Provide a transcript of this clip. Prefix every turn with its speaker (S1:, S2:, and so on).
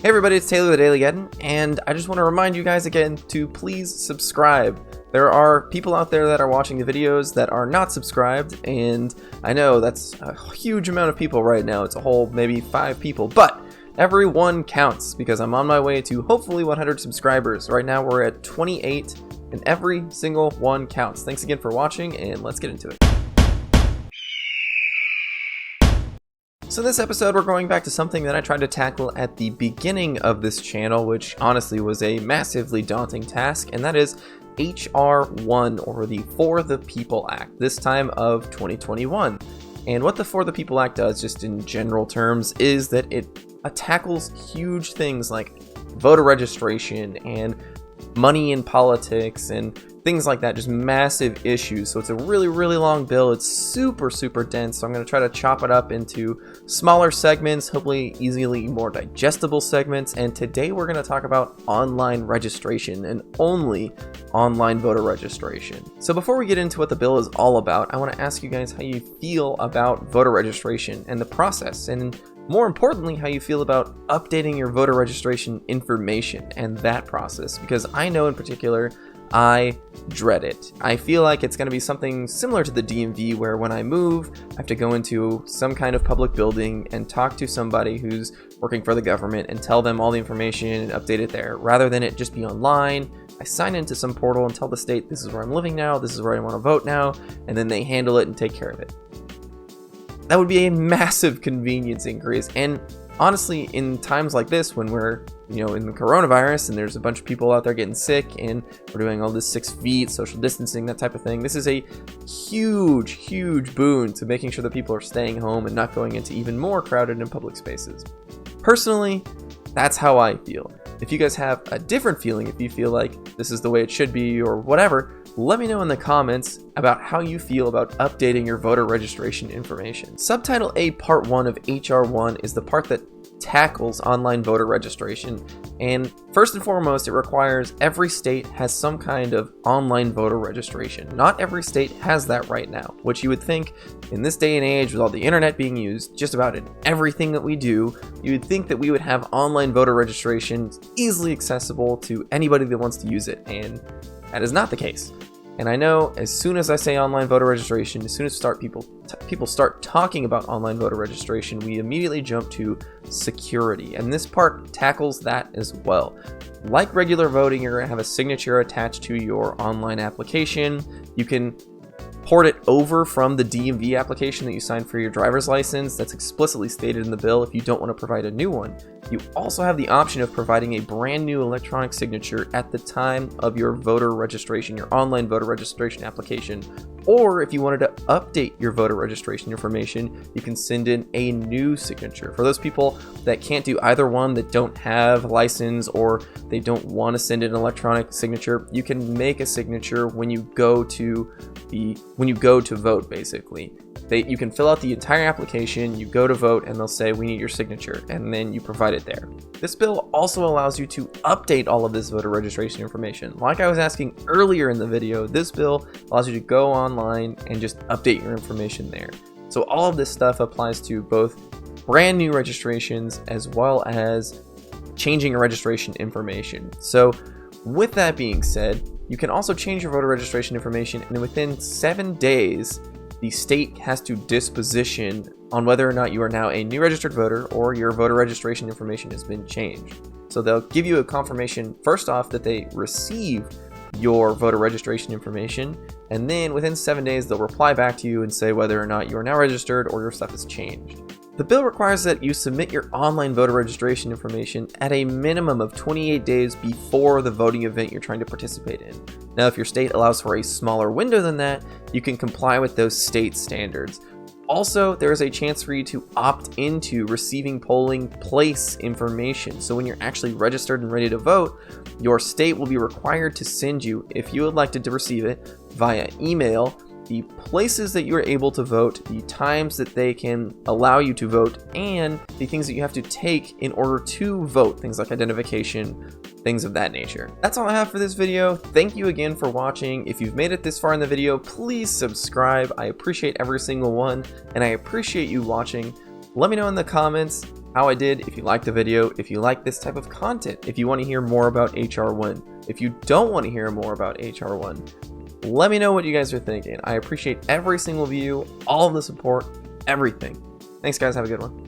S1: Hey everybody, it's Taylor the Daily Geddon, and I just want to remind you guys again to please subscribe. There are people out there that are watching the videos that are not subscribed, and I know that's a huge amount of people right now. It's a whole maybe 5 people, but every one counts because I'm on my way to hopefully 100 subscribers. Right now we're at 28, and every single one counts. Thanks again for watching, and let's get into it. So this episode, we're going back to something that I tried to tackle at the beginning of this channel, which honestly was a massively daunting task, and that is HR 1, or the For the People Act, this time of 2021. And what the For the People Act does, just in general terms, is that it tackles huge things like voter registration and money in politics and things like that, just massive issues. So it's a really long bill. It's super dense, so I'm going to try to chop it up into smaller segments, hopefully easily more digestible segments. And today we're going to talk about online registration, and only online voter registration. So before we get into what the bill is all about, I want to ask you guys how you feel about voter registration and the process, and more importantly, how you feel about updating your voter registration information and that process, because I know in particular I dread it. I feel like it's going to be something similar to the DMV, where when I move, I have to go into some kind of public building and talk to somebody who's working for the government and tell them all the information and update it there, rather than it just be online. I sign into some portal and tell the state, this is where I'm living now, this is where I want to vote now, and then they handle it and take care of it. That would be a massive convenience increase. And honestly, in times like this, when we're, in the coronavirus and there's a bunch of people out there getting sick and we're doing all this 6 feet, social distancing, that type of thing, this is a huge boon to making sure that people are staying home and not going into even more crowded and public spaces. Personally, that's how I feel. If you guys have a different feeling, if you feel like this is the way it should be or whatever, let me know in the comments about how you feel about updating your voter registration information. Subtitle A Part 1 of HR 1 is the part that tackles online voter registration, and first and foremost, it requires every state has some kind of online voter registration. Not every state has that right now, which you would think in this day and age, with all the internet being used just about in everything that we do, you would think that we would have online voter registration easily accessible to anybody that wants to use it, and that is not the case. And I know as soon as I say online voter registration, as soon as people start talking about online voter registration, we immediately jump to security. And this part tackles that as well. Like regular voting, you're going to have a signature attached to your online application. You can port it over from the DMV application that you signed for your driver's license. That's explicitly stated in the bill if you don't want to provide a new one. You also have the option of providing a brand new electronic signature at the time of your voter registration, your online voter registration application. Or if you wanted to update your voter registration information, you can send in a new signature. For those people that can't do either one, that don't have a license or they don't want to send in an electronic signature, you can make a signature when you go to vote, basically. You can fill out the entire application, you go to vote, and they'll say, we need your signature, and then you provide it there. This bill also allows you to update all of this voter registration information. Like I was asking earlier in the video, this bill allows you to go online and just update your information there. So all of this stuff applies to both brand new registrations as well as changing your registration information. So with that being said, you can also change your voter registration information, and within 7 days, the state has to disposition on whether or not you are now a new registered voter or your voter registration information has been changed. So they'll give you a confirmation first off that they receive your voter registration information, and then within 7 days they'll reply back to you and say whether or not you are now registered or your stuff has changed. The bill requires that you submit your online voter registration information at a minimum of 28 days before the voting event you're trying to participate in. Now, if your state allows for a smaller window than that, you can comply with those state standards. Also, there is a chance for you to opt into receiving polling place information. So when you're actually registered and ready to vote, your state will be required to send you, if you elected to receive it, via email, the places that you are able to vote, the times that they can allow you to vote, and the things that you have to take in order to vote, things like identification, things of that nature. That's all I have for this video. Thank you again for watching. If you've made it this far in the video, please subscribe. I appreciate every single one, and I appreciate you watching. Let me know in the comments how I did, if you liked the video, if you like this type of content, if you want to hear more about HR1, if you don't want to hear more about HR1, let me know what you guys are thinking. I appreciate every single view, all of the support, everything. Thanks guys, have a good one.